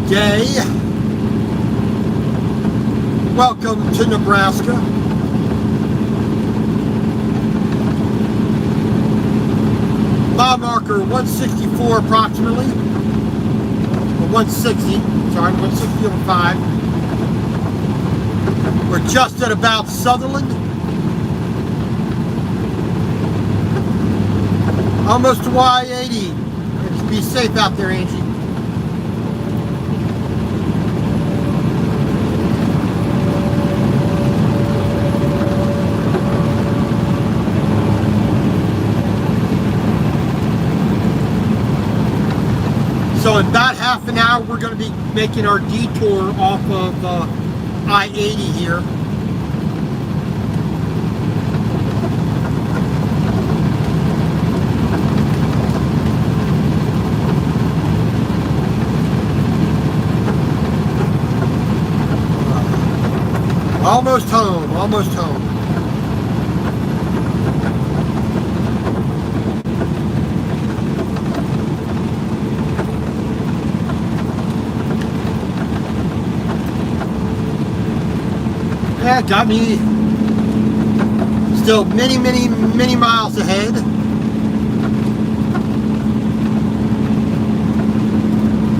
day. Welcome to Nebraska. Mile marker 164 approximately. Or 160, sorry, 160 over 5. We're just at about Sutherland. Almost to Y80. Just be safe out there, Angie. So in about half an hour, we're going to be making our detour off of I-80 here. Almost home, almost home. Yeah, got me still many miles ahead.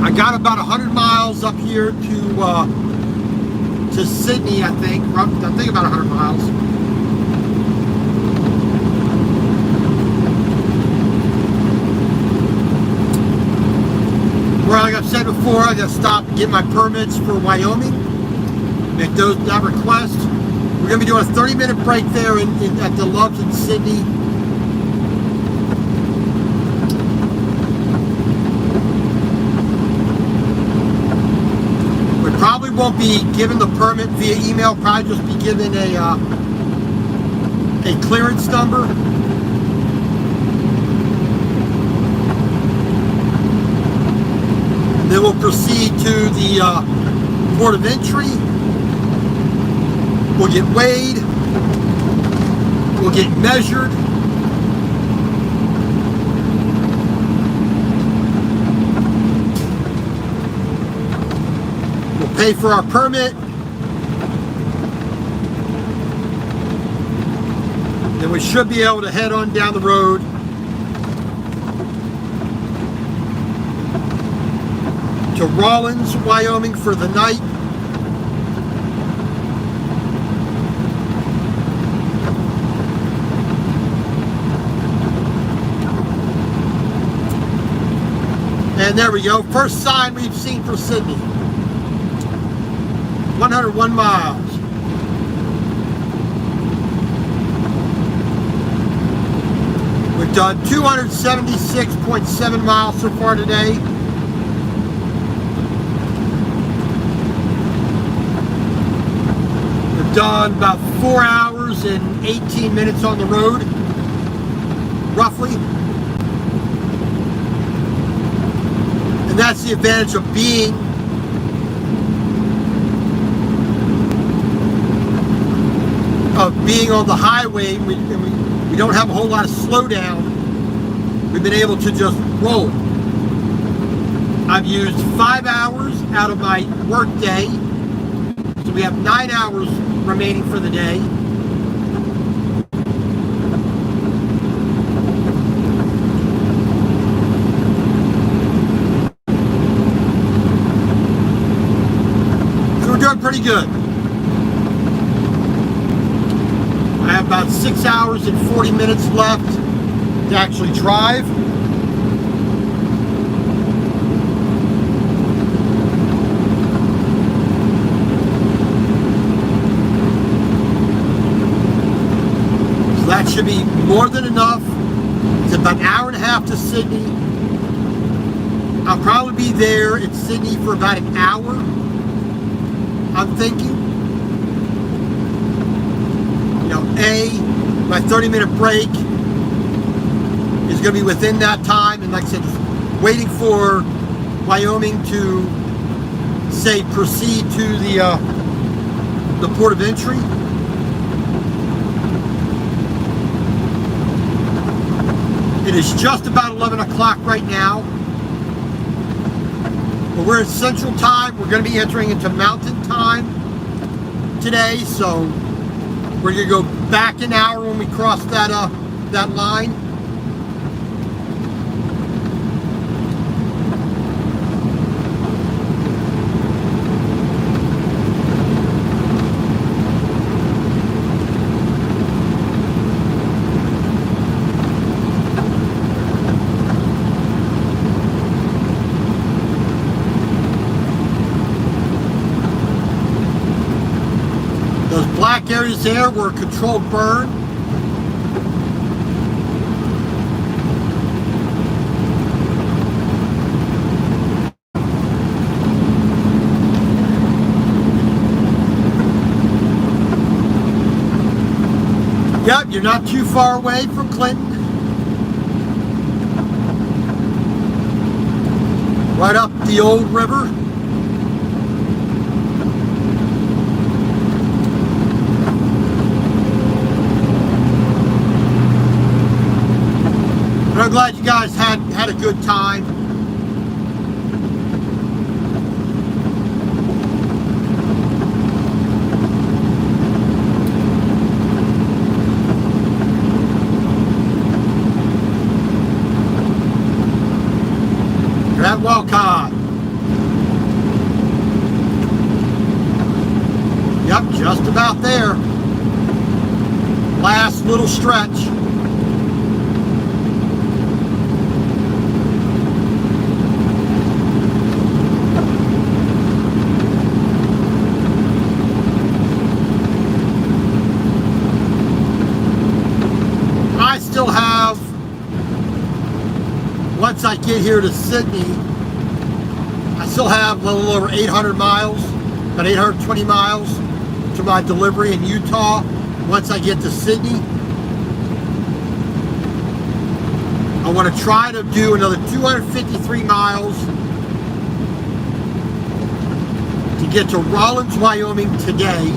I got about 100 miles up here to Sydney, I think. I think about 100 miles. Well, like I've said before, I got to stop and get my permits for Wyoming. Make that request. We're going to be doing a 30-minute break there at the Loves in Sydney. We probably won't be given the permit via email. Probably just be given a clearance number. And then we'll proceed to the port of entry. We'll get weighed, we'll get measured, we'll pay for our permit, then we should be able to head on down the road to Rawlins, Wyoming for the night. And there we go. First sign we've seen for Sydney. 101 miles. We've done 276.7 miles so far today. We've done about 4 hours and 18 minutes on the road, roughly. And that's the advantage of being on the highway. We don't have a whole lot of slowdown. We've been able to just roll. I've used 5 hours out of my work day, so we have 9 hours remaining for the day. Pretty good. I have about 6 hours and 40 minutes left to actually drive. So that should be more than enough. It's about an hour and a half to Sydney. I'll probably be there in Sydney for about an hour, I'm thinking. You know, my 30-minute break is going to be within that time, and like I said, just waiting for Wyoming to say proceed to the port of entry. It is just about 11 o'clock right now. But we're in Central Time. We're going to be entering into Mountain Time today, so we're going to go back an hour when we cross that line. Black areas there were controlled burn. Yep, you're not too far away from Clinton. Right up the old river. But I'm glad you guys had a good time. You're at Walcott. Yep, just about there. Last little stretch. Still have, once I get here to Sydney, I still have a little over 800 miles, about 820 miles to my delivery in Utah. Once I get to Sydney, I want to try to do another 253 miles to get to Rawlins, Wyoming today.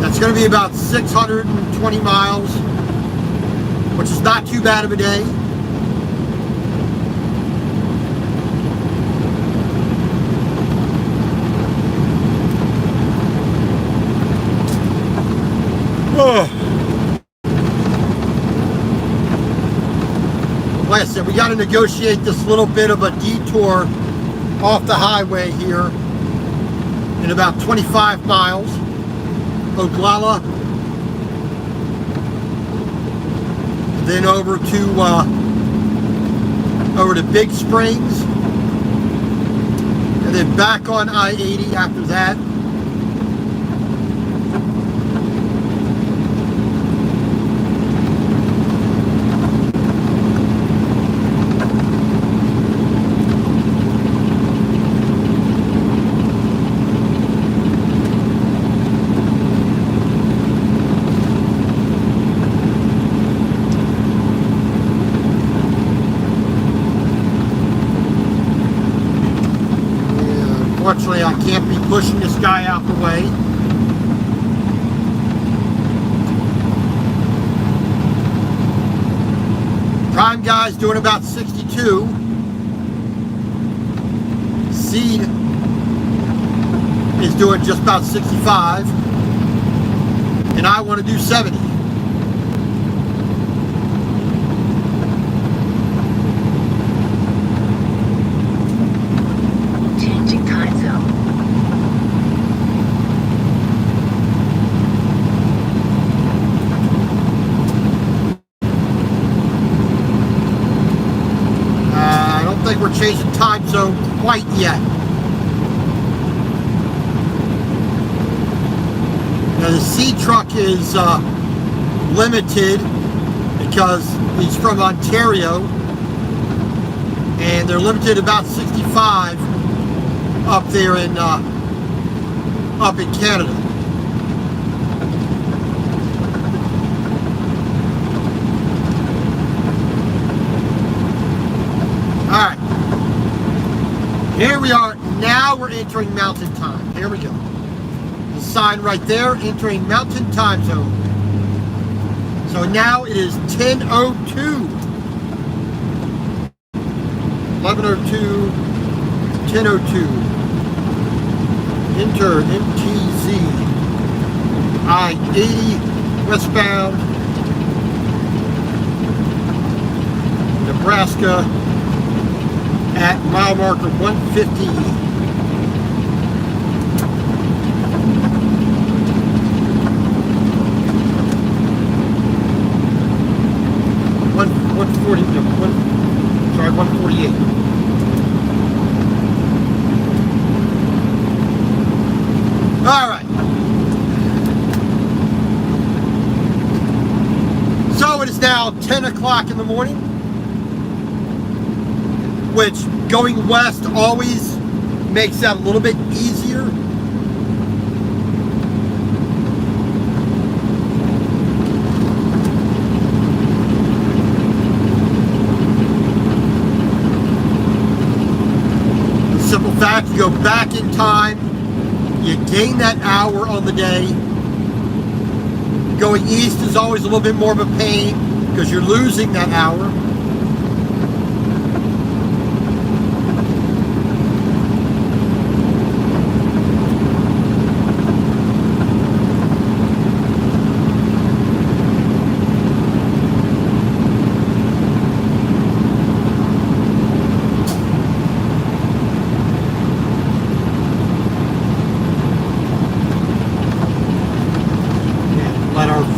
It's going to be about 620 miles, which is not too bad of a day. Like I said, we got to negotiate this little bit of a detour off the highway here in about 25 miles. Oglala, then over to Big Springs, and then back on I-80 after that. Unfortunately, I can't be pushing this guy out the way. Prime guy's doing about 62. Seed is doing just about 65. And I want to do 70. We're changing time zone quite yet. Now the C truck is limited because he's from Ontario, and they're limited about 65 up there in Canada. All right. Here we are. Now we're entering Mountain Time. Here we go. The sign right there, entering Mountain Time Zone. So now it is 10:02 1102, 1002. Enter MTZ I-80 westbound, Nebraska at mile marker 150. 148. All right. So it is now 10 o'clock in the morning, which going west always makes that a little bit easier. Simple fact, you go back in time, you gain that hour on the day. Going east is always a little bit more of a pain because you're losing that hour.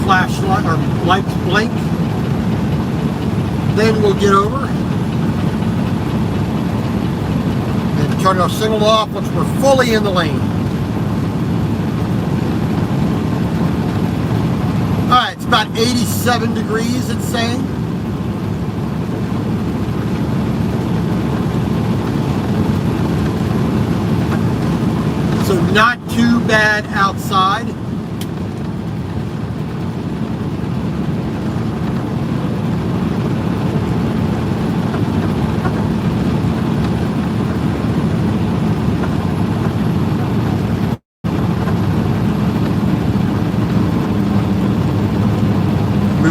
Flashlight or lights blink, then we'll get over and turn our signal off once we're fully in the lane. Alright, it's about 87 degrees, it's saying. So not too bad outside.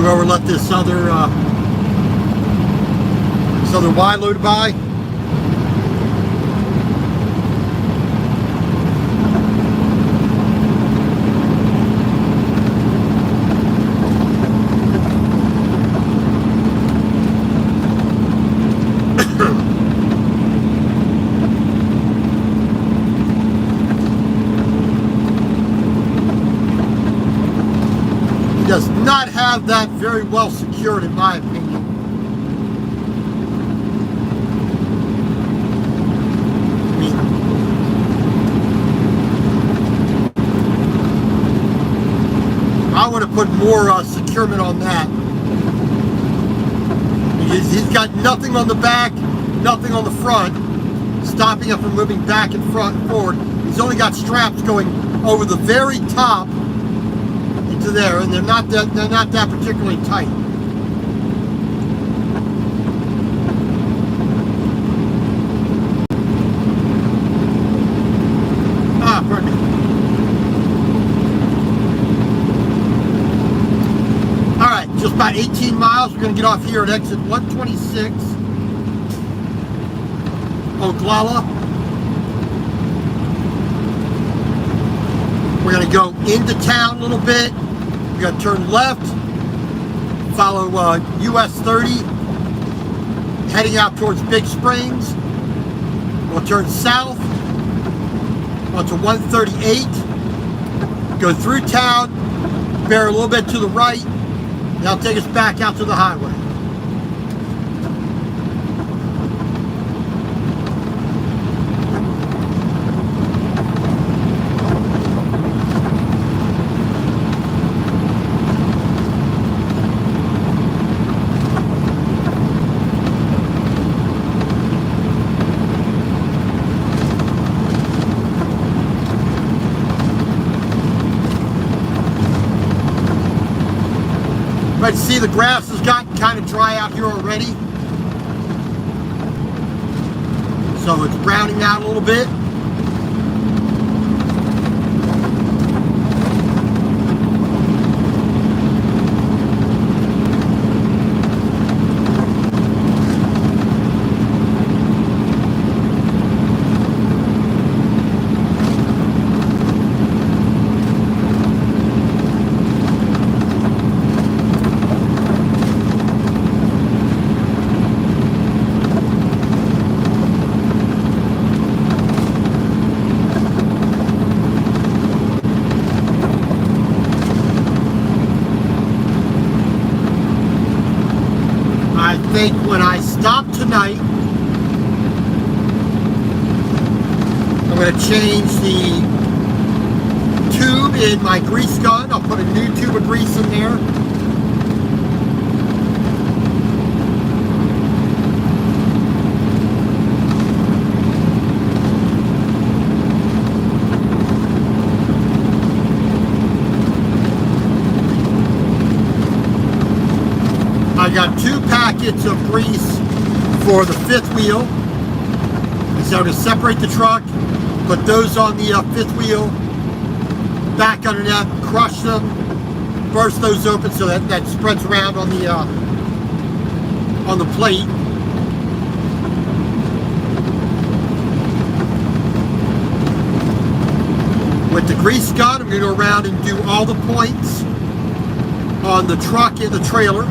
Over, let this other Y load by. Does not have that very well secured, in my opinion. I mean, I would have put more securement on that. He's got nothing on the back, nothing on the front, stopping it from moving back and front and forward. He's only got straps going over the very top to there, and they're not that particularly tight. Perfect. All right, just about 18 miles. We're going to get off here at exit 126, Oglala. We're going to go into town a little bit. We're going to turn left, follow US 30, heading out towards Big Springs. We'll turn south onto 138, go through town, bear a little bit to the right, that'll take us back out to the highway. Right, see the grass has gotten kind of dry out here already. So it's browning out a little bit. think when I stop tonight, I'm going to change the tube in my grease gun. I'll put a new tube of grease in there. I got 2 packets of grease for the 5th wheel. And so to separate the truck, put those on the 5th wheel, back under that, crush them, burst those open so that spreads around on the plate. With the grease gun, I'm going to go around and do all the points on the truck and the trailer.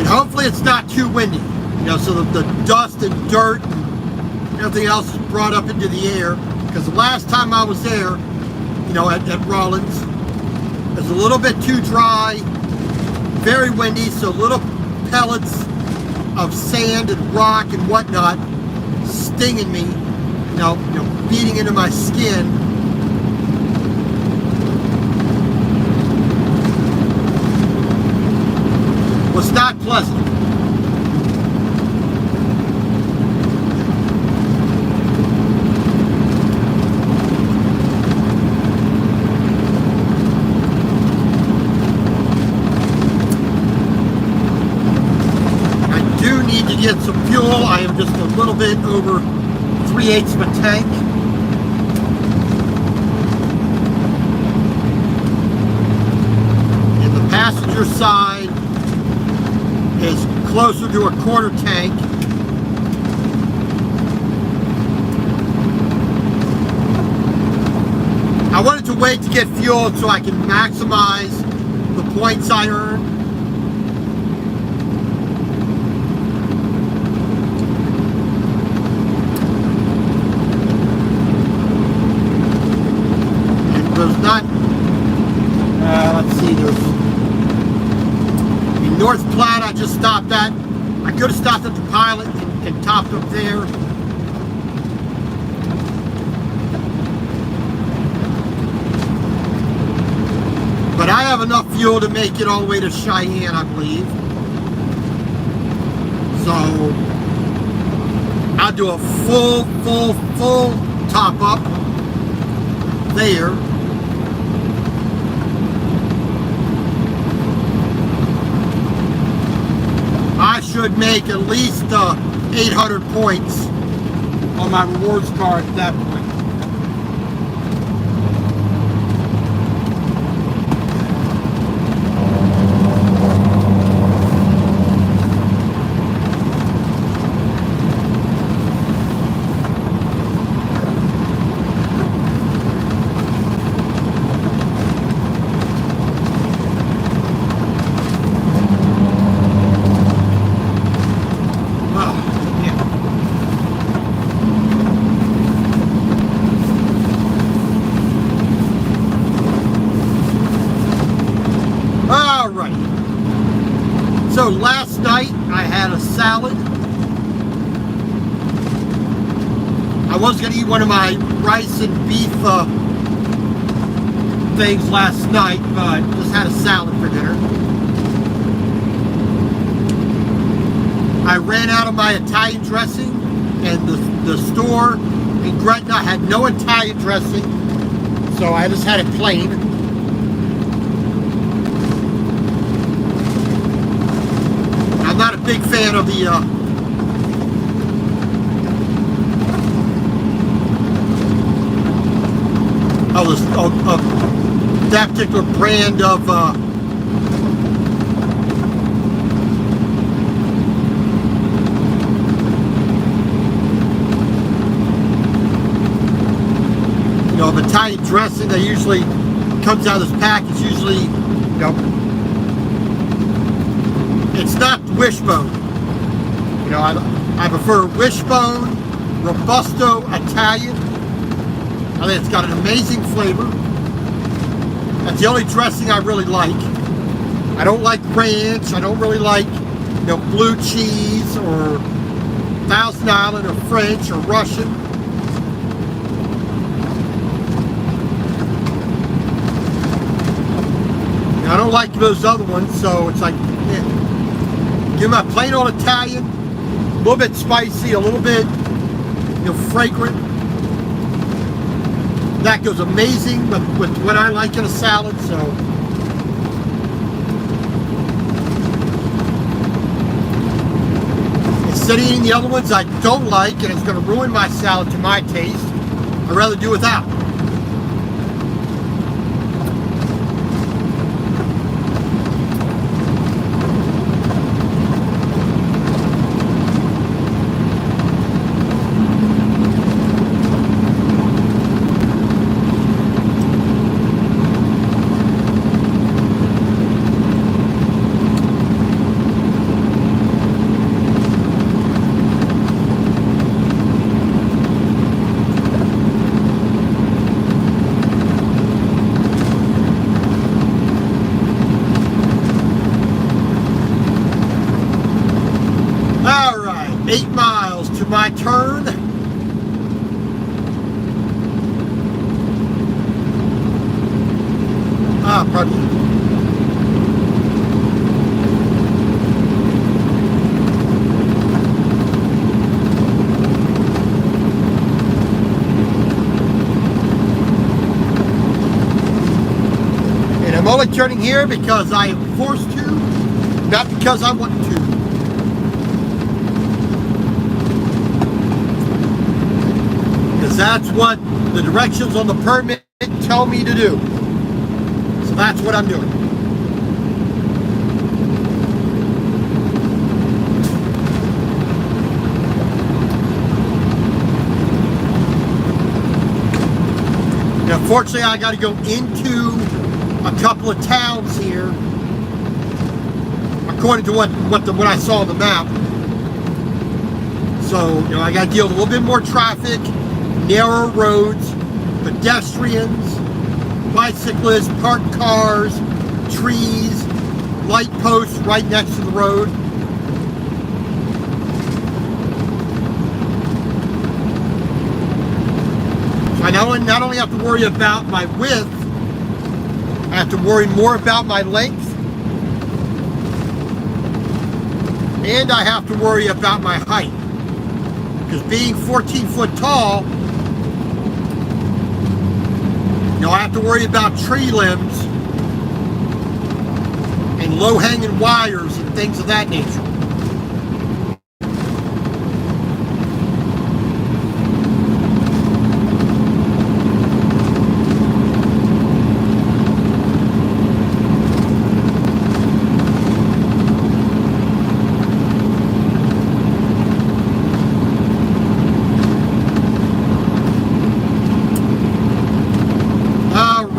Hopefully it's not too windy, so the dust and dirt and everything else is brought up into the air. Because the last time I was there, at Rollins, it was a little bit too dry, very windy, so little pellets of sand and rock and whatnot stinging me, beating into my skin. Was not pleasant. I do need to get some fuel. I am just a little bit over 3/8 of a tank. In the passenger side is closer to a 1/4 tank. I wanted to wait to get fuel so I can maximize the points I earn. And there's not, let's see, there's North Platte I just stopped at. I could have stopped at the Pilot and topped up there. But I have enough fuel to make it all the way to Cheyenne, I believe. So I'll do a full top up there. I should make at least 800 points on my rewards card at that point. So last night I had a salad. I was going to eat one of my rice and beef things last night, but just had a salad for dinner. I ran out of my Italian dressing, and the store in Gretna had no Italian dressing, so I just had it plain. I'm not a big fan of the of that particular brand of of Italian dressing that usually comes out of this pack. It's usually, it's not Wishbone. You know, I prefer Wishbone Robusto Italian. I think it's got an amazing flavor. That's the only dressing I really like. I don't like ranch. I don't really like, you know, blue cheese or Thousand Island or French or Russian. I don't like those other ones, so it's like, yeah. Give me my plain old Italian, a little bit spicy, a little bit, you know, fragrant. That goes amazing with what I like in a salad, so. Instead of eating the other ones I don't like and it's going to ruin my salad to my taste, I'd rather do without. My turn. Pardon me. And I'm only turning here because I am forced to, not because I want to. That's what the directions on the permit tell me to do. So that's what I'm doing. Now, fortunately, I got to go into a couple of towns here, according to what I saw on the map. So, you know, I got to deal with a little bit more traffic. Narrow roads, pedestrians, bicyclists, parked cars, trees, light posts right next to the road. So I not only have to worry about my width, I have to worry more about my length, and I have to worry about my height. Because being 14 foot tall, you know, I have to worry about tree limbs and low-hanging wires and things of that nature.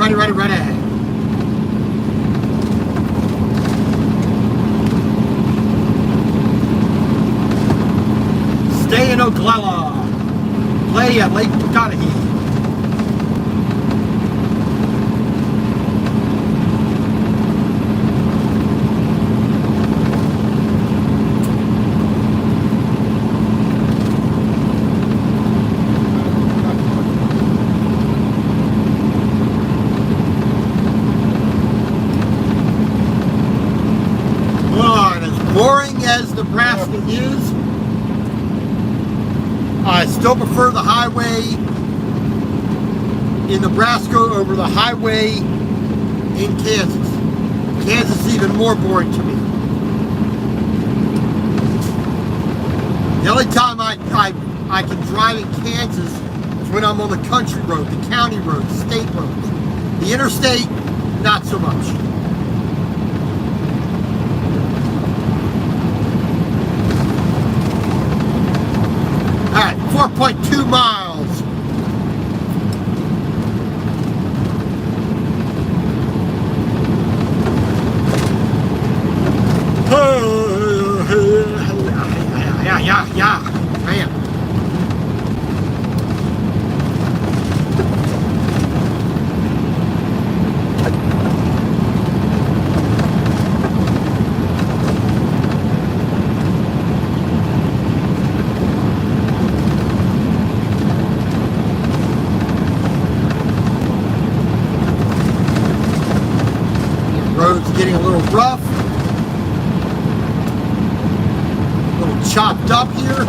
Ready. Stay in Ocala. Play at Lake Putahee. Boring as Nebraska is, I still prefer the highway in Nebraska over the highway in Kansas. Kansas is even more boring to me. The only time I can drive in Kansas is when I'm on the country road, the county road, the state roads. The interstate, not so much. All right, 4.2 miles. stop here.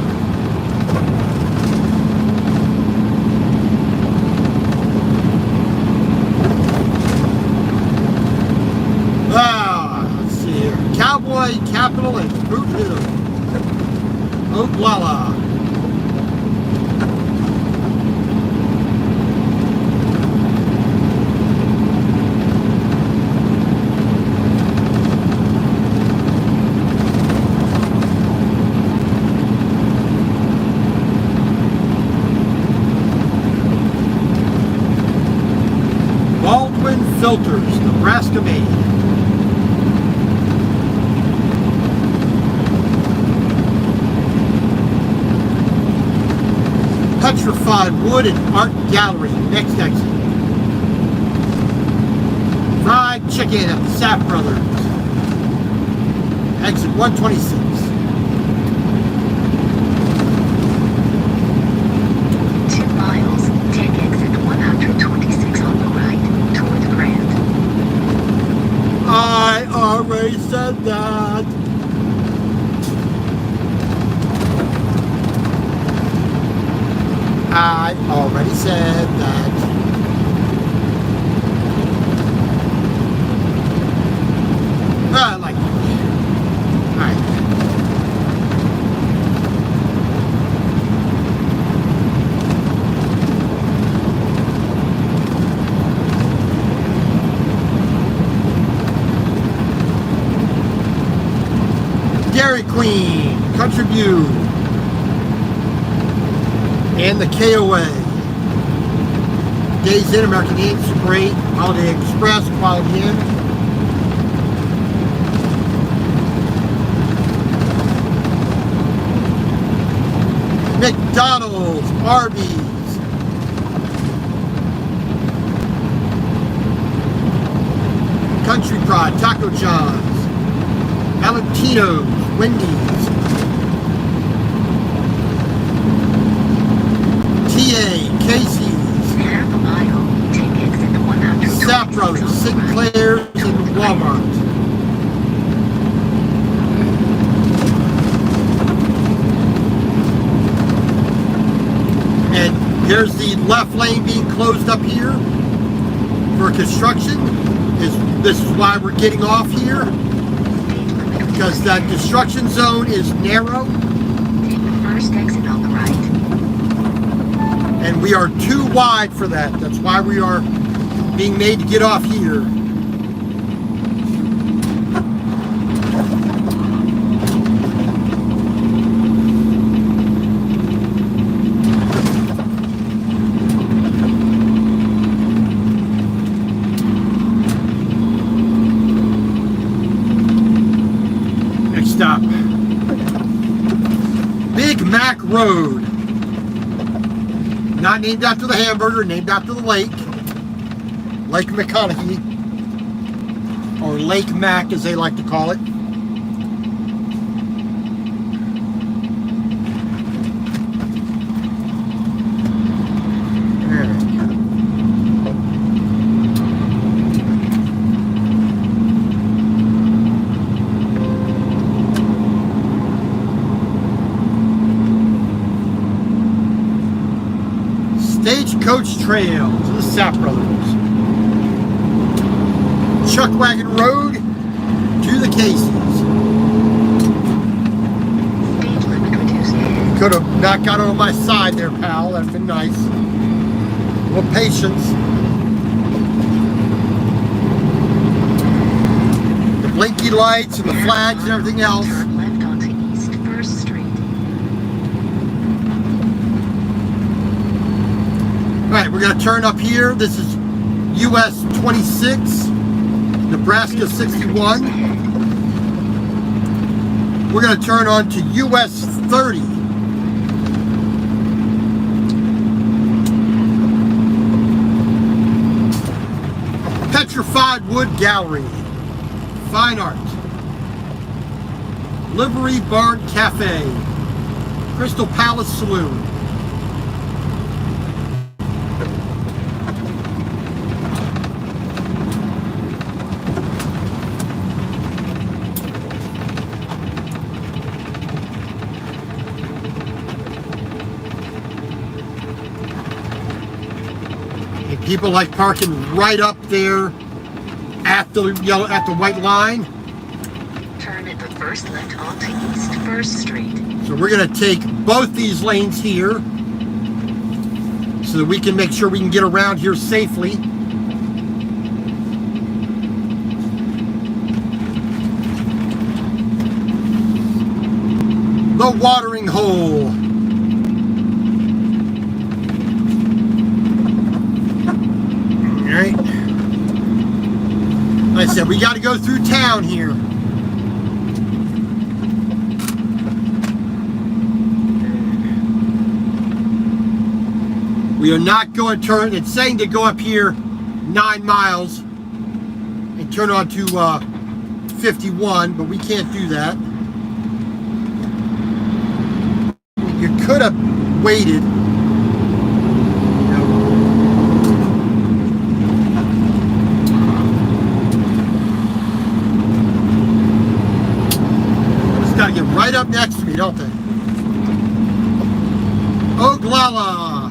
Let's see here. Cowboy Capital and Boot Hill. Oglala. Baldwin Filters, Nebraska made. Petrified Wood and Art Gallery, next exit. Fried Chicken at the Sapp Brothers, exit 126. I already said that. I already said that. I like it. Alright. Dairy Queen, Country View, and the KOA. Days Inn, American Inns, great. Holiday Express, Quality Inn. McDonald's, Arby's. Country Pride, Taco John's. Valentino's, Wendy's. TA, Casey's. Sapp Brothers, Sinclair's, and Walmart. And here's the left lane being closed up here for construction. This is why we're getting off here, because that construction zone is narrow. Take the first exit on the right. And we are too wide for that. That's why we are being made to get off here. Next stop. Big Mac Road. Not named after the hamburger, named after the lake. Lake McConaughey, or Lake Mac as they like to call it. Stagecoach Trail to the Sapp Brothers. Chuckwagon Road to the Casey's. Speed limit reduced. Could have not got on my side there, pal. That'd been nice. A little patience. The blinky lights and the flags and everything else. Turn left onto East 1st Street. Alright, we're going to turn up here. This is US 26. Nebraska 61. We're going to turn on to US 30. Petrified Wood Gallery. Fine Art. Livery Barn Cafe. Crystal Palace Saloon. People like parking right up there at the yellow, at the white line. Turn at the first left onto East 1st Street. So we're going to take both these lanes here so that we can make sure we can get around here safely. The watering hole. All right. Like I said, we got to go through town here. We are not going to turn. It's saying to go up here 9 miles and turn onto 51, but we can't do that. You could have waited. Just got to get right up next to me, don't they? Oglala.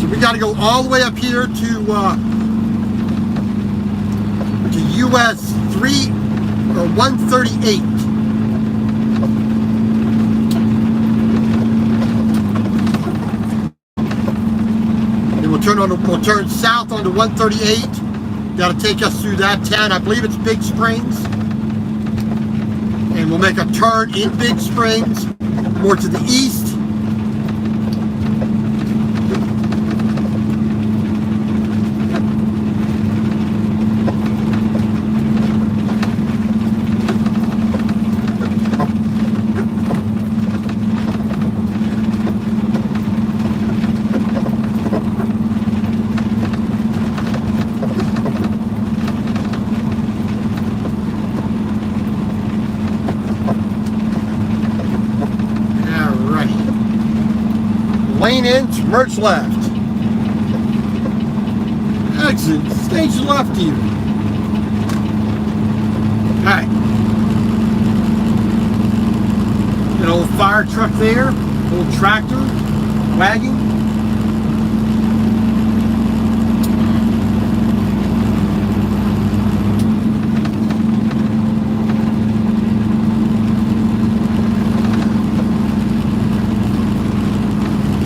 So we got to go all the way up here to US 3 or 138. Then we'll turn south onto 138. That'll take us through that town. I believe it's Big Springs. And we'll make a turn in Big Springs, more to the east. Lane in, merge left. Exit, stage left here. Alright. An old fire truck there, old tractor, wagon.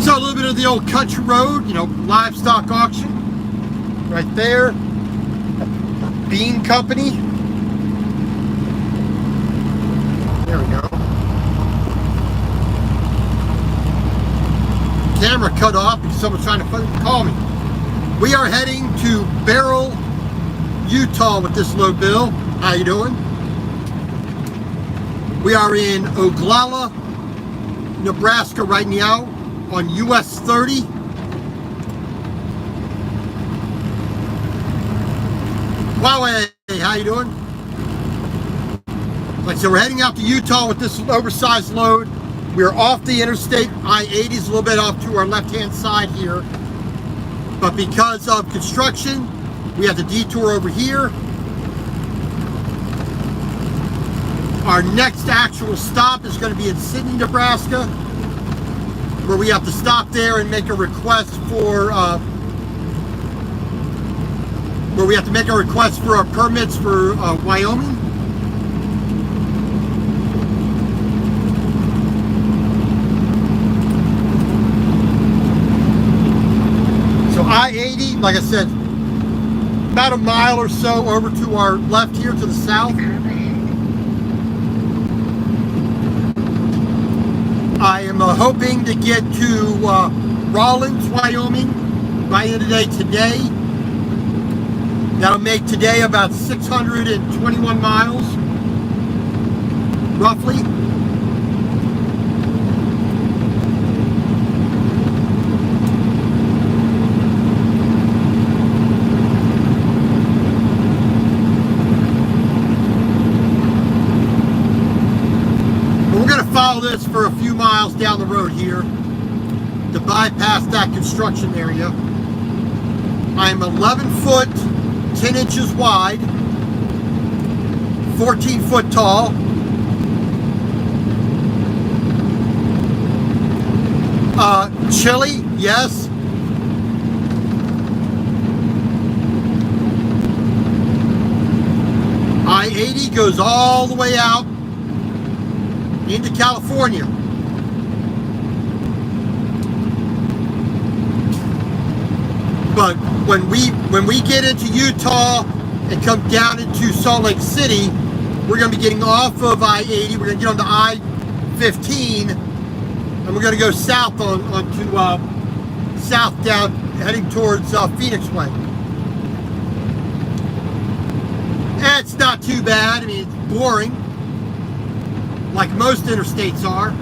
So a little bit of the old country road, you know, livestock auction right there. Bean Company. There we go. Camera cut off because someone's trying to call me. We are heading to Beryl, Utah with this load bill. How you doing? We are in Oglala, Nebraska right now on US 30. Huawei, how you doing? Like I said, we're heading out to Utah with this oversized load. We're off the interstate. I-80 is a little bit off to our left-hand side here. But because of construction, we have to detour over here. Our next actual stop is going to be in Sidney, Nebraska, where we have to stop there and make a request for our permits for Wyoming. So I-80, like I said, about a mile or so over to our left here to the south. I am hoping to get to Rawlins, Wyoming by the end of the day today. That'll make today about 621 miles, roughly. Follow this for a few miles down the road here to bypass that construction area. I'm 11 foot 10 inches wide, 14 foot tall. Chile, yes. I-80 goes all the way out into California. But when we get into Utah and come down into Salt Lake City, we're going to be getting off of I-80. We're going to get onto I-15, and we're going to go south onto south down, heading towards Phoenix Way. And it's not too bad. I mean, it's boring, like most interstates are.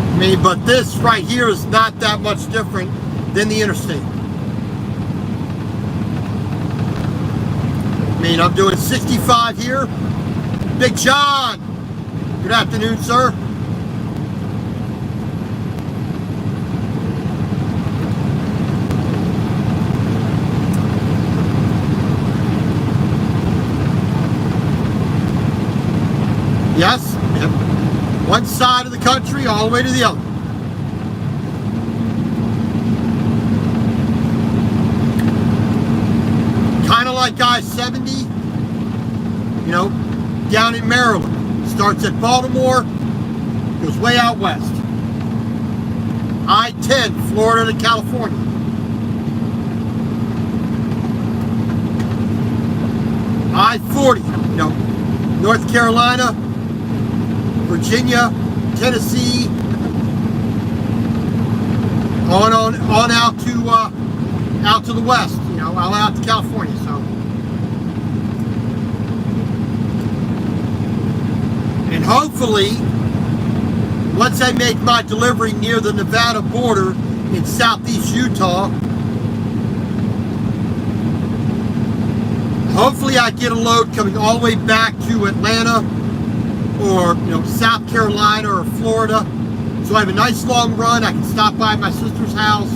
I mean, but this right here is not that much different than the interstate. I mean, I'm doing 65 here. Big John, good afternoon, sir. Yes, yep. One side of the country all the way to the other. Kind of like I-70, you know, down in Maryland. Starts at Baltimore, goes way out west. I-10, Florida to California. I-40, you know, North Carolina, Virginia, Tennessee, on out to the west, you know, all out to California. So, and hopefully, once I make my delivery near the Nevada border in southeast Utah, hopefully I get a load coming all the way back to Atlanta, or, you know, South Carolina or Florida. So I have a nice long run. I can stop by my sister's house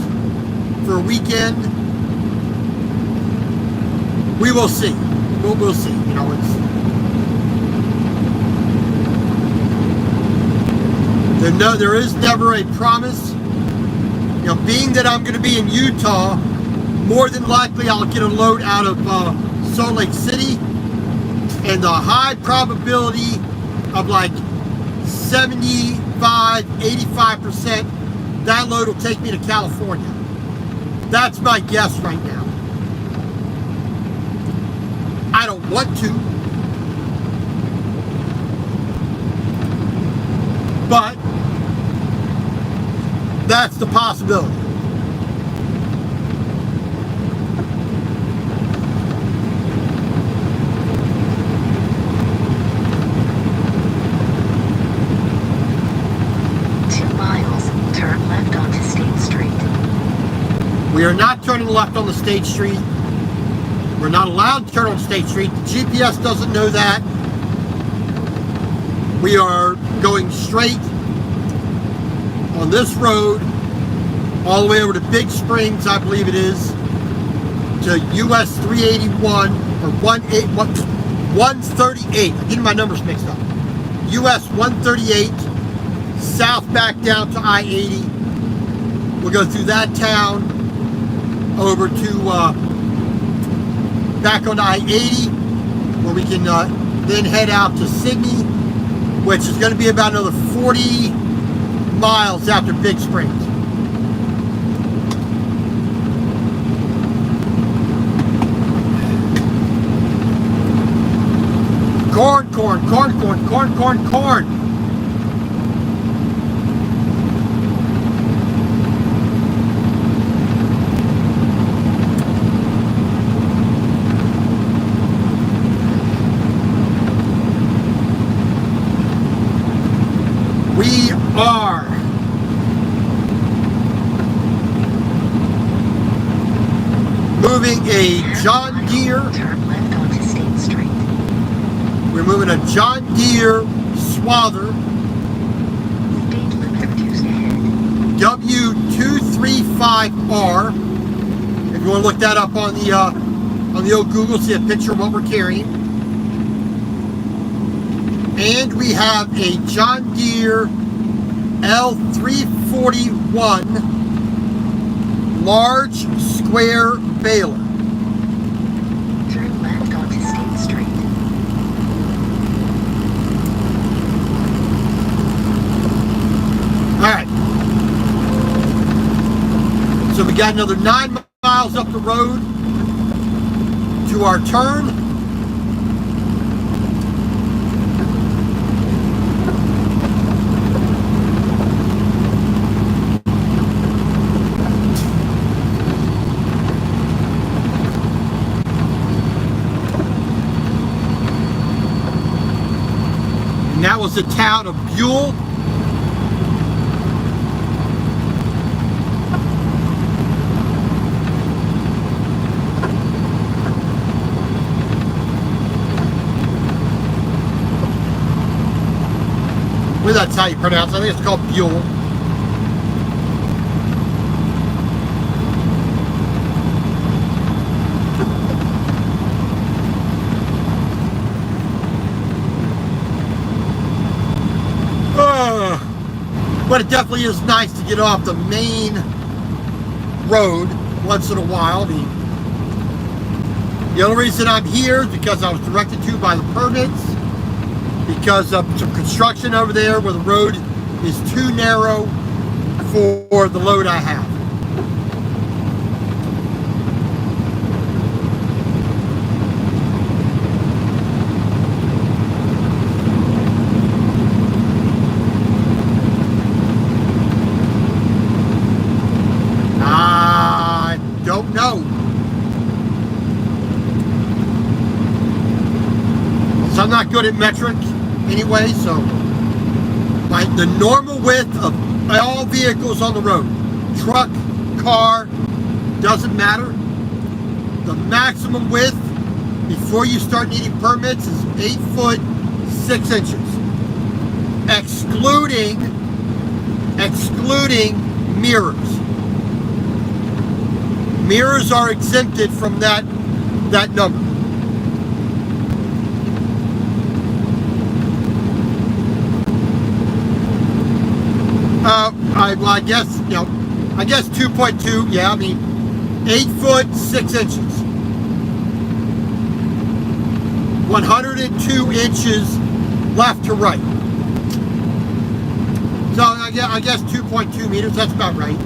for a weekend. We will see. We'll see. You know, there is never a promise. You know, being that I'm going to be in Utah, more than likely I'll get a load out of Salt Lake City, and the high probability of like 75, 85%, that load will take me to California. That's my guess right now. I don't want to, but that's the possibility. We are not turning left on the State Street. We're not allowed to turn on State Street. The GPS doesn't know that. We are going straight on this road all the way over to Big Springs, I believe it is, to US 381 or 138. I'm getting my numbers mixed up. US 138, south back down to I-80. We'll go through that town, over to back on I-80, where we can then head out to Sydney, which is going to be about another 40 miles after Big Springs. Corn, corn, corn, corn, corn, corn, corn. We are moving a John Deere. Turn left onto State Street. We're moving a John Deere Swather Speed limit reduced ahead. W235R. If you want to look that up on the old Google, see a picture of what we're carrying. And we have a John Deere L341 large square baler. Turn left onto State Street. All right. So we got another 9 miles up the road to our turn. And that was the town of Buell. Well, that's how you pronounce it. I think it's called Buell. But it definitely is nice to get off the main road once in a while. I mean, the only reason I'm here is because I was directed to by the permits, because of some construction over there where the road is too narrow for the load I have. Don't know. So I'm not good at metric anyway, so the normal width of all vehicles on the road, truck, car, doesn't matter. The maximum width before you start needing permits is 8 foot 6 inches, excluding mirrors. Mirrors are exempted from that number. I guess 2.2. Yeah, I mean 8 foot 6 inches, 102 inches left to right. So I guess 2.2 meters. That's about right.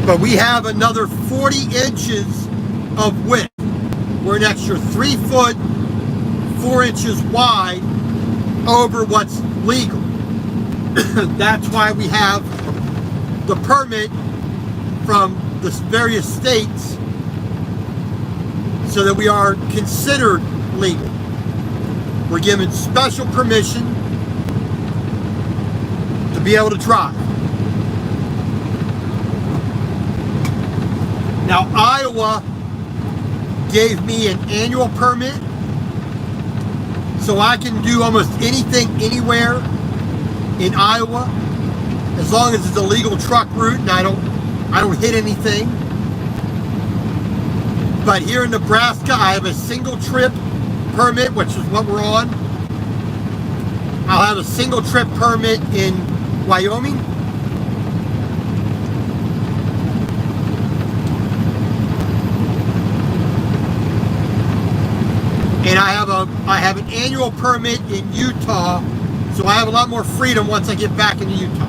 But we have another 40 inches of width. We're an extra 3 foot 4 inches wide over what's legal. That's why we have the permit from the various states, so that we are considered legal. We're given special permission to be able to drive. Now, Iowa gave me an annual permit, so I can do almost anything anywhere in Iowa, as long as it's a legal truck route and I don't hit anything. But here in Nebraska, I have a single trip permit, which is what we're on. I'll have a single trip permit in Wyoming. And I have an annual permit in Utah, so I have a lot more freedom once I get back into Utah.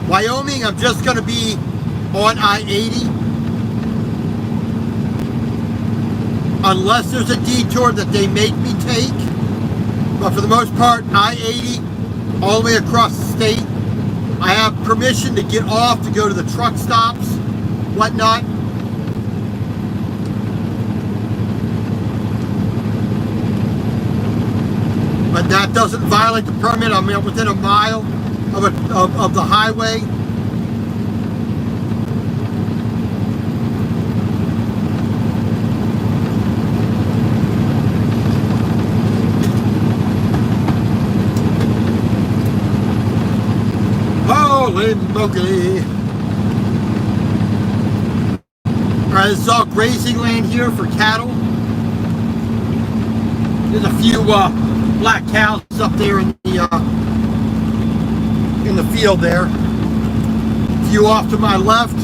Wyoming, I'm just going to be on I-80, unless there's a detour that they make me take. But for the most part, I-80 all the way across the state. I have permission to get off to go to the truck stops, whatnot. But that doesn't violate the permit. I'm within a mile of the highway. Holy moly. All Alright, this is all grazing land here for cattle. There's a few black cows up there in the field there. A few off to my left.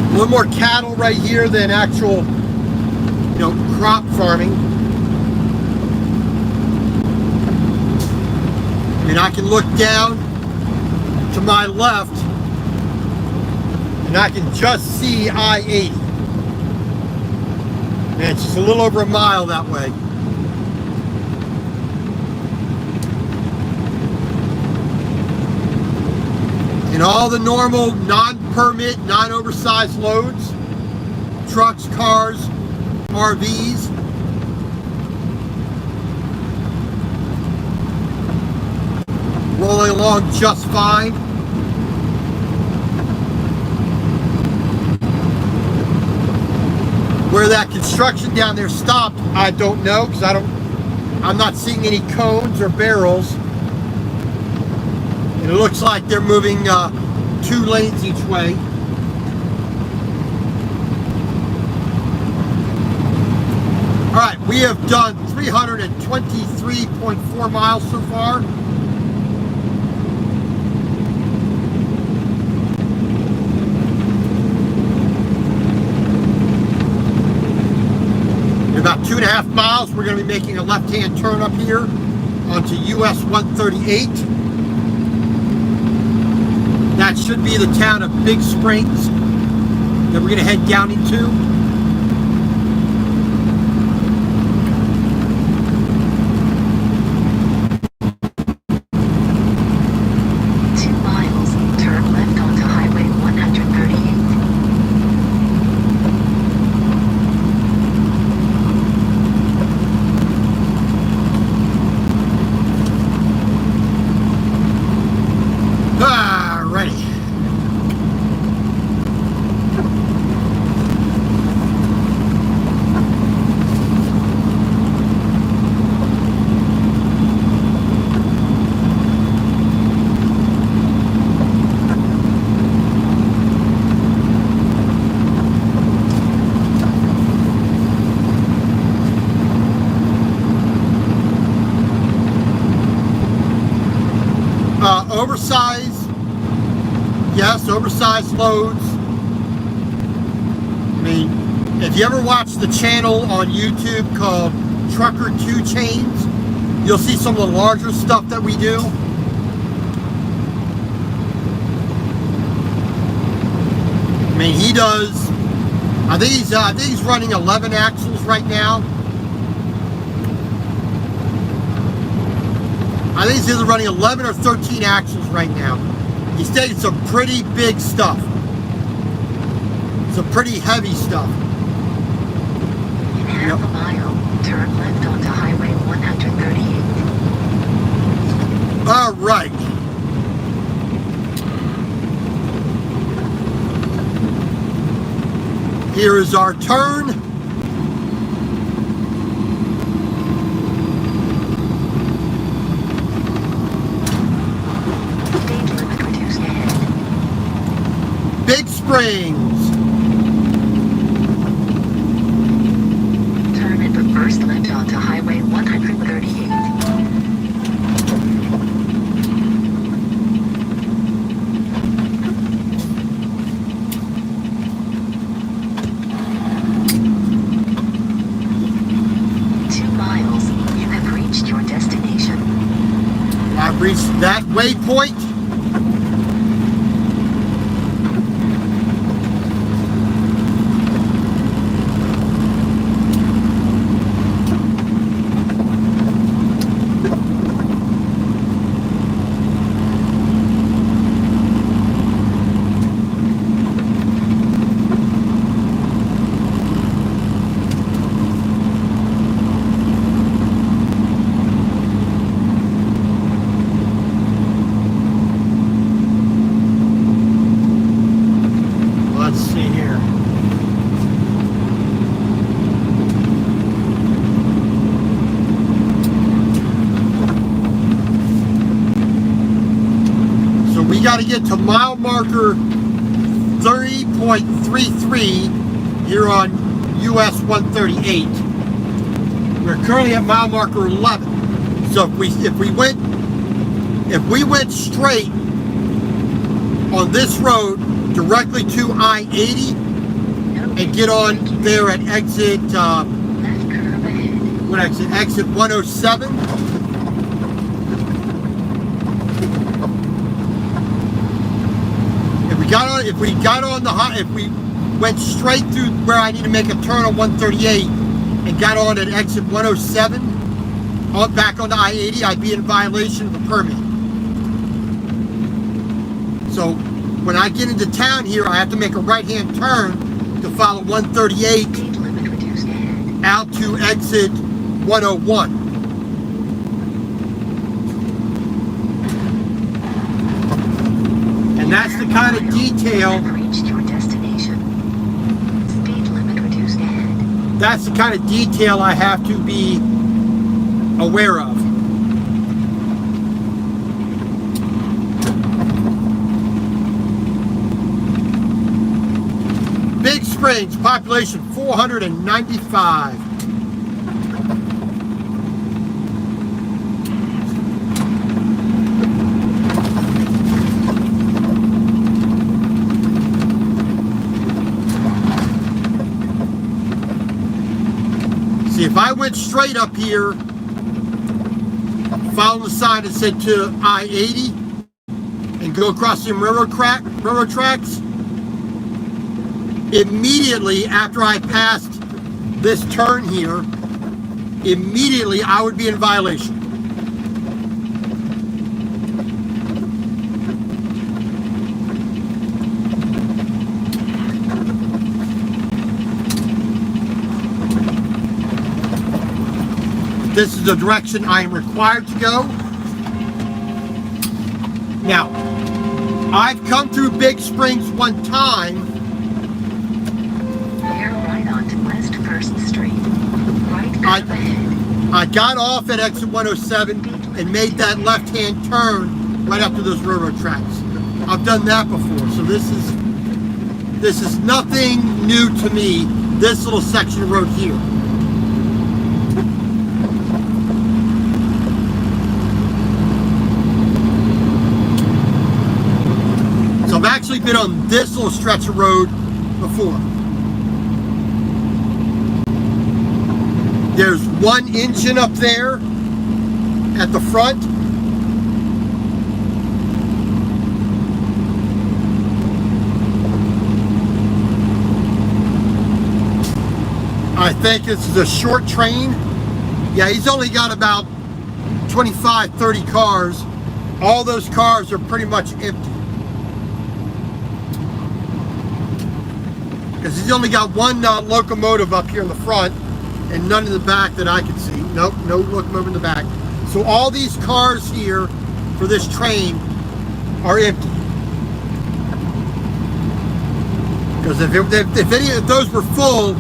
A little more cattle right here than actual, crop farming. And I can look down to my left and I can just see I-80. And it's just a little over a mile that way. And all the normal non-permit, non-oversized loads, trucks, cars, RVs. Rolling along just fine. Where that construction down there stopped, I don't know, because I'm not seeing any cones or barrels. And it looks like they're moving 2 lanes each way. All right, we have done 323.4 miles so far. In about 2.5 miles, we're going to be making a left-hand turn up here onto US 138. That should be the town of Big Springs that we're going to head down into. Oversized, yes, oversized loads. I mean, if you ever watch the channel on YouTube called Trucker 2 Chains, you'll see some of the larger stuff that we do. I mean, he does, I think he's running 11 axles right now. I think he's either running 11 or 13 axles right now. He's taking some pretty big stuff. Some pretty heavy stuff. In half a mile, turn left onto Highway 138. All right. Here is our turn. Big Springs. Turn at the first left onto Highway 138. You have reached your destination. I've reached that waypoint. you got to get to mile marker 30.33 here on US 138. We're currently at mile marker 11. So if we went straight on this road directly to I-80 and get on there at exit Left curve ahead. what exit? Exit 107. If we went straight through where I need to make a turn on 138 and got on at exit 107, back on the I-80, I'd be in violation of the permit. So when I get into town here, I have to make a right-hand turn to follow 138 Speed limit reduced ahead. out to exit 101. And that's the kind of detail. Have reached your destination. Speed limit reduced ahead. That's the kind of detail I have to be aware of. Big Springs, population 495. See, if I went straight up here, follow the sign that said to I-80, and go across the railroad tracks, immediately after I passed this turn here, immediately I would be in violation. This is the direction I am required to go. Now, I've come through Big Springs one time. Bear right onto West 1st Street. Right curve ahead. I got off at exit 107 and made that left-hand turn right up to those railroad tracks. I've done that before, so this is nothing new to me, this little section of road here. So I've actually been on this little stretch of road before. There's one engine up there at the front. I think this is a short train. Yeah, he's only got about 25, 30 cars. All those cars are pretty much empty. Because he's only got one locomotive up here in the front and none in the back that I can see. Nope, no locomotive in the back. So all these cars here for this train are empty. Because if any of those were full,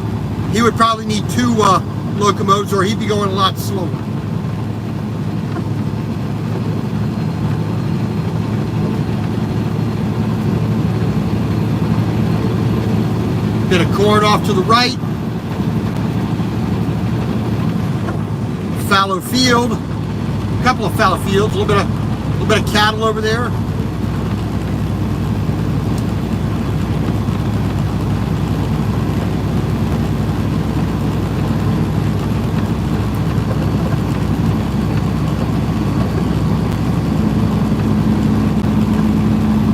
he would probably need two locomotives, or he'd be going a lot slower. Bit of corn off to the right. Fallow field. A couple of fallow fields. A little bit of cattle over there.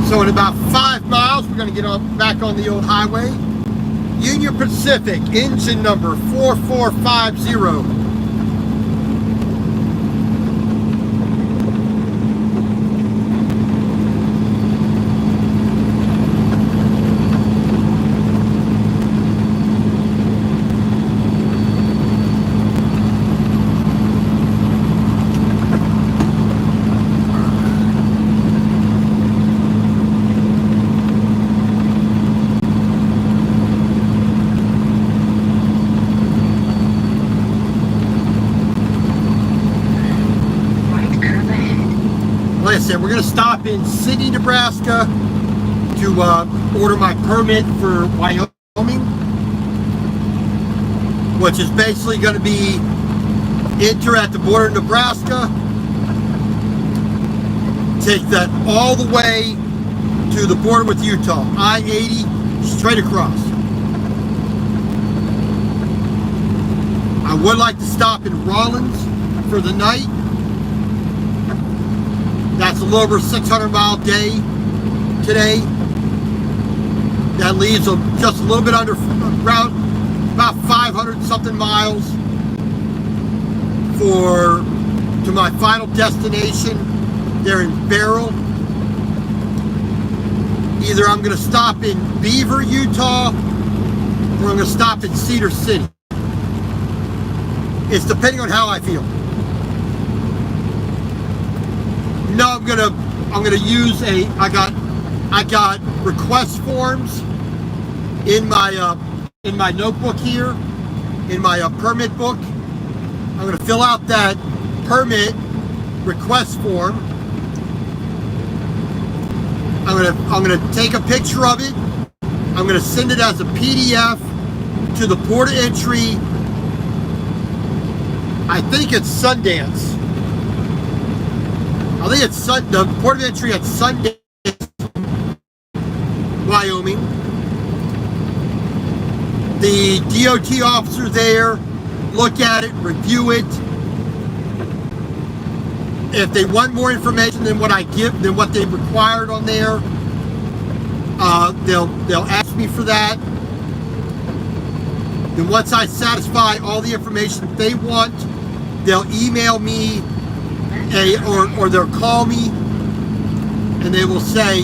So in about 5 miles, we're going to get back on the old highway. Union Pacific, engine number 4450. said, we're going to stop in Sidney, Nebraska to order my permit for Wyoming, which is basically going to be enter at the border of Nebraska, take that all the way to the border with Utah, I-80 straight across. I would like to stop in Rollins for the night. That's a little over 600-mile day today. That leaves just a little bit under, around about 500 something miles to my final destination there in Beryl. Either I'm going to stop in Beaver, Utah, or I'm going to stop in Cedar City. It's depending on how I feel. No, I'm gonna use I got request forms in my notebook here, in my permit book. I'm gonna fill out that permit request form. I'm gonna take a picture of it. I'm gonna send it as a PDF to the Port of Entry. I think it's Sundance. I think it's the Port of Entry at Sundance, Wyoming. The DOT officer there, look at it, review it. If they want more information than what I give, than what they've required on there, they'll ask me for that. Then once I satisfy all the information they want, they'll email me or they'll call me and they will say,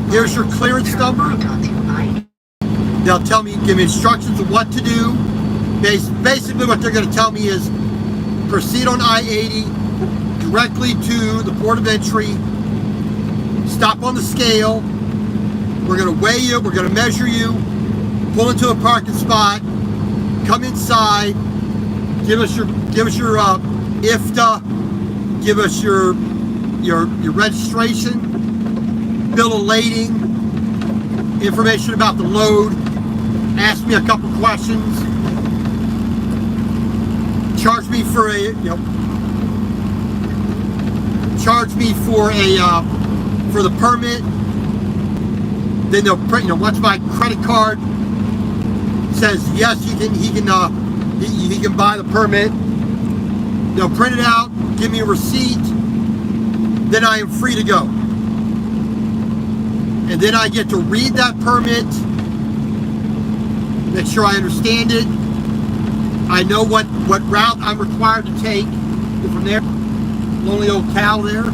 here's your clearance number. They'll tell me, give me instructions of what to do. Basically what they're going to tell me is proceed on I-80 directly to the Port of Entry, stop on the scale, we're going to weigh you, we're going to measure you, pull into a parking spot, come inside, give us your IFTA, give us your registration, bill of lading, information about the load, ask me a couple questions, charge me for for the permit. Then they'll print, once my credit card says yes, he can buy the permit, they'll print it out, give me a receipt, then I am free to go. And then I get to read that permit, make sure I understand it, I know what route I'm required to take. And from there, lonely old cow there.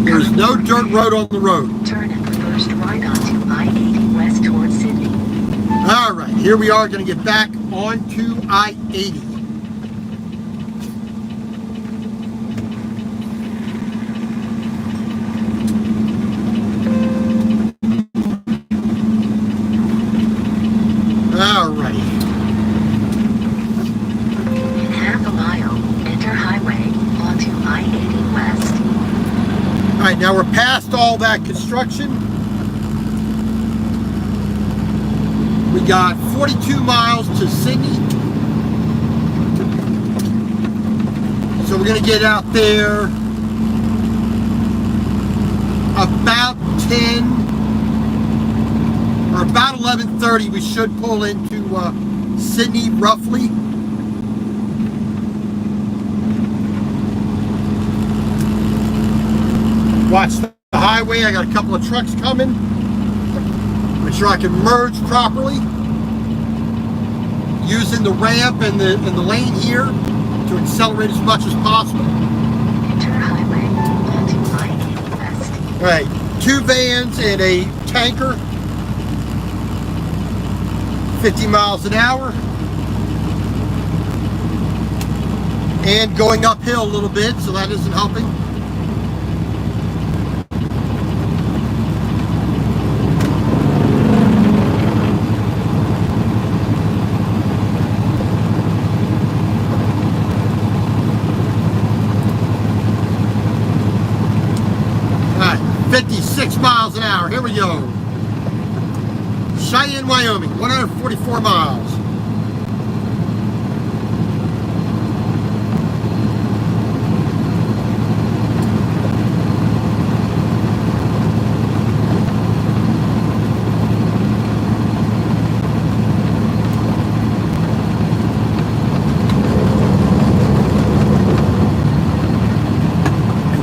There's no dirt road on the road. Turn at the first right onto I-80 west towards Sydney. All right, here we are going to get back onto I-80. All righty. In half a mile, enter highway onto I-80 west. All right, now we're past all that construction. We got 42 miles to Sydney. So we're going to get out there about 10 or about 11:30. We should pull into Sydney roughly. Watch the highway. I got a couple of trucks coming. Make sure I can merge properly using the ramp and the lane here to accelerate as much as possible. Enter highway onto I-80 west. All right, 2 vans and a tanker, 50 miles an hour, and going uphill a little bit, so that isn't helping. 56 miles an hour. Here we go. Cheyenne, Wyoming, 144 miles.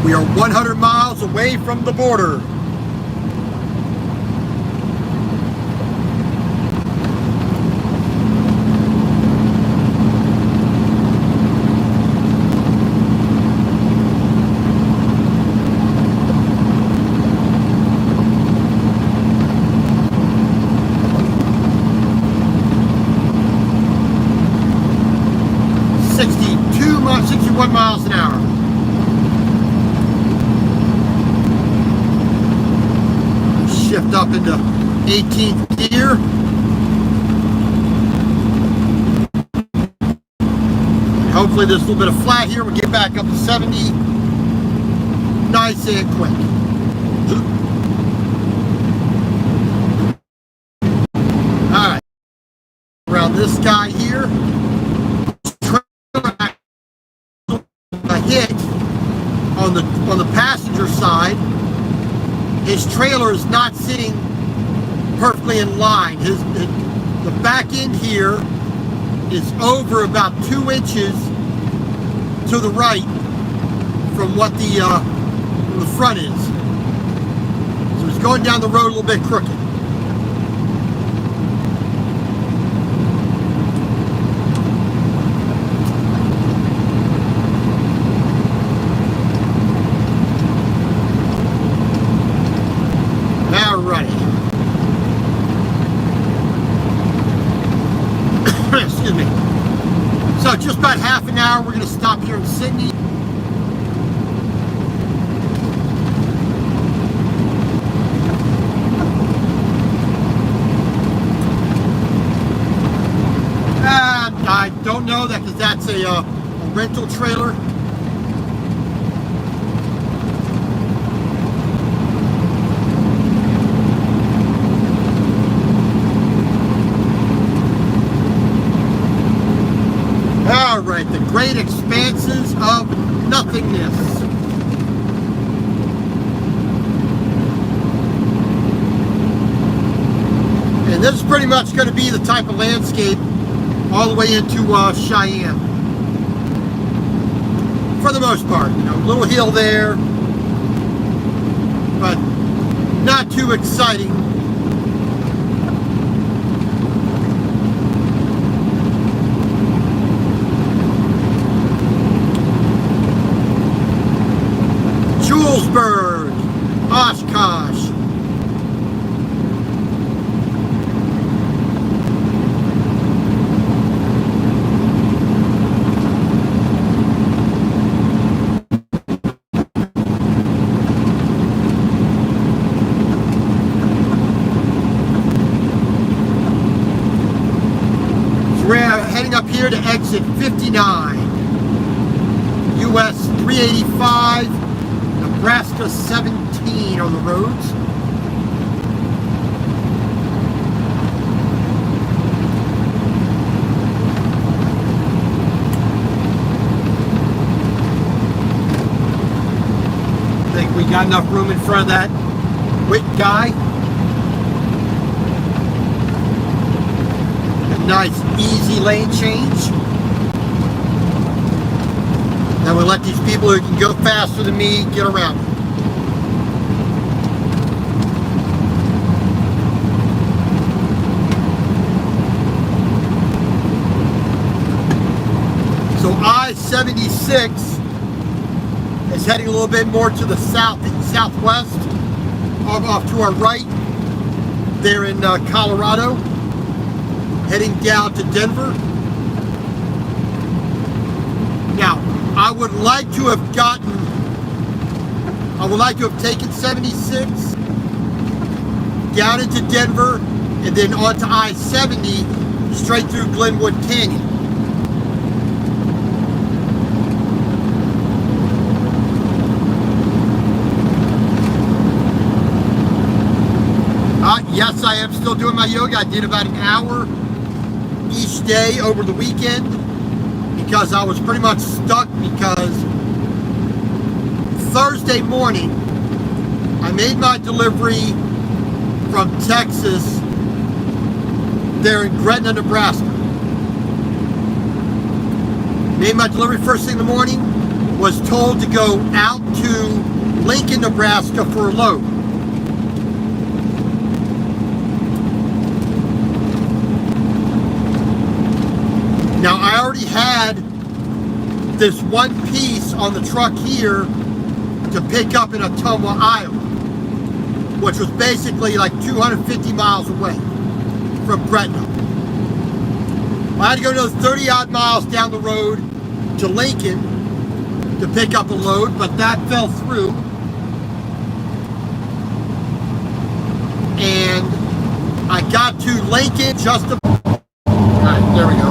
We are 100 miles away from the border. Miles, 61 miles an hour. Shift up into 18th gear. Hopefully there's a little bit of flat here. We'll get back up to 70. Nice and quick. Alright. Around this guy here. A hit on the passenger side. His trailer is not sitting perfectly in line. The back end here is over about 2 inches to the right from what the front is. So it's going down the road a little bit crooked. Excuse me. So just about half an hour, we're going to stop here in Sydney. And I don't know that because that's a rental trailer. Alright, the great expanses of nothingness. And this is pretty much going to be the type of landscape all the way into Cheyenne. For the most part, you know, a little hill there, but not too exciting. Julesburg, Oshkosh. So we're heading up here to exit 59, US 385. Nebraska 17 on the roads. I think we got enough room in front of that quick guy. A nice easy lane change. Then we'll let these people who can go faster than me get around. So I-76 is heading a little bit more to the south and southwest, off to our right. There in Colorado, heading down to Denver. Now, I would like to have taken 76 down into Denver and then onto I-70 straight through Glenwood Canyon. yes, I am still doing my yoga. I did about an hour each day over the weekend because I was pretty much stuck because Thursday morning I made my delivery from Texas there in Gretna, Nebraska. Made my delivery first thing in the morning, was told to go out to Lincoln, Nebraska for a load. Now I already had this one piece on the truck here to pick up in Ottumwa, Iowa, which was basically like 250 miles away from Gretna. I had to go another 30 odd miles down the road to Lincoln to pick up a load, but that fell through. And I got to Lincoln just about. Alright, there we go.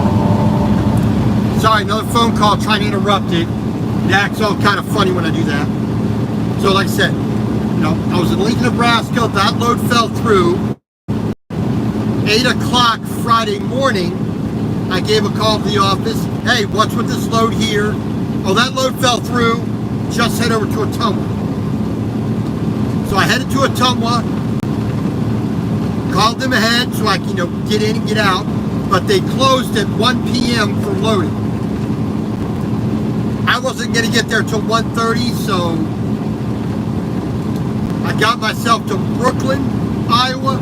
Sorry, another phone call trying to interrupt it. It acts all kind of funny when I do that. So like I said, I was in Lincoln, Nebraska. That load fell through. 8 o'clock Friday morning, I gave a call to the office. Hey, what's with this load here? Oh, that load fell through. Just head over to Ottumwa. So I headed to Ottumwa, called them ahead so I can, get in and get out. But they closed at 1 p.m. for loading. I wasn't going to get there till 1:30, so I got myself to Brooklyn, Iowa,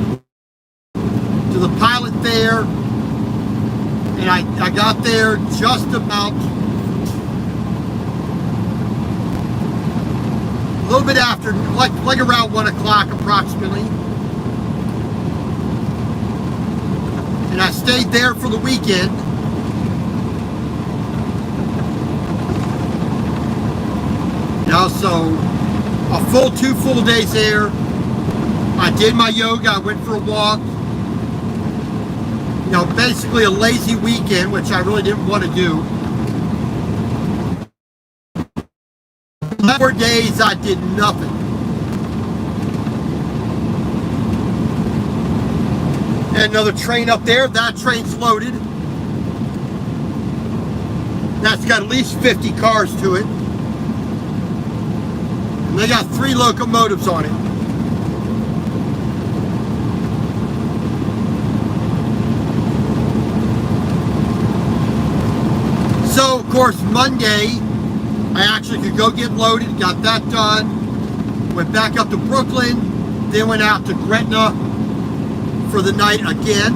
to the pilot there, and I got there just about a little bit after, like around 1 o'clock approximately. And I stayed there for the weekend. So a full 2 full days there. I did my yoga, I went for a walk. Basically a lazy weekend, which I really didn't want to do. 4 days I did nothing. And another train up there, that train's loaded. That's got at least 50 cars to it. And they got 3 locomotives on it. So, of course, Monday, I actually could go get loaded, got that done, went back up to Brooklyn, then went out to Gretna for the night again.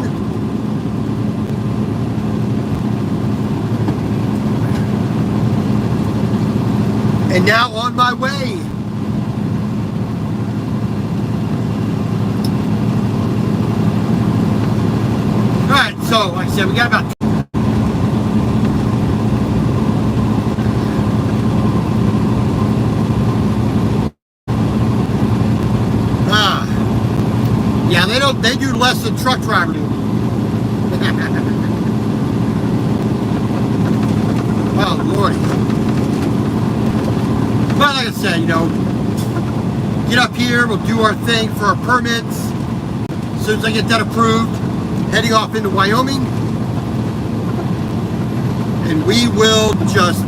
And now on my way. Alright, so like I said, we got about they do less than truck driver do. Oh Lord. But like I said, get up here, we'll do our thing for our permits. As soon as I get that approved, heading off into Wyoming. And we will just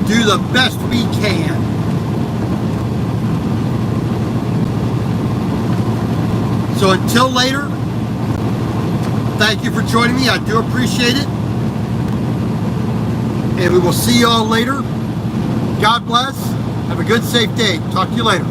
do the best we can. So until later, thank you for joining me. I do appreciate it. And we will see you all later. God bless. Have a good, safe day. Talk to you later.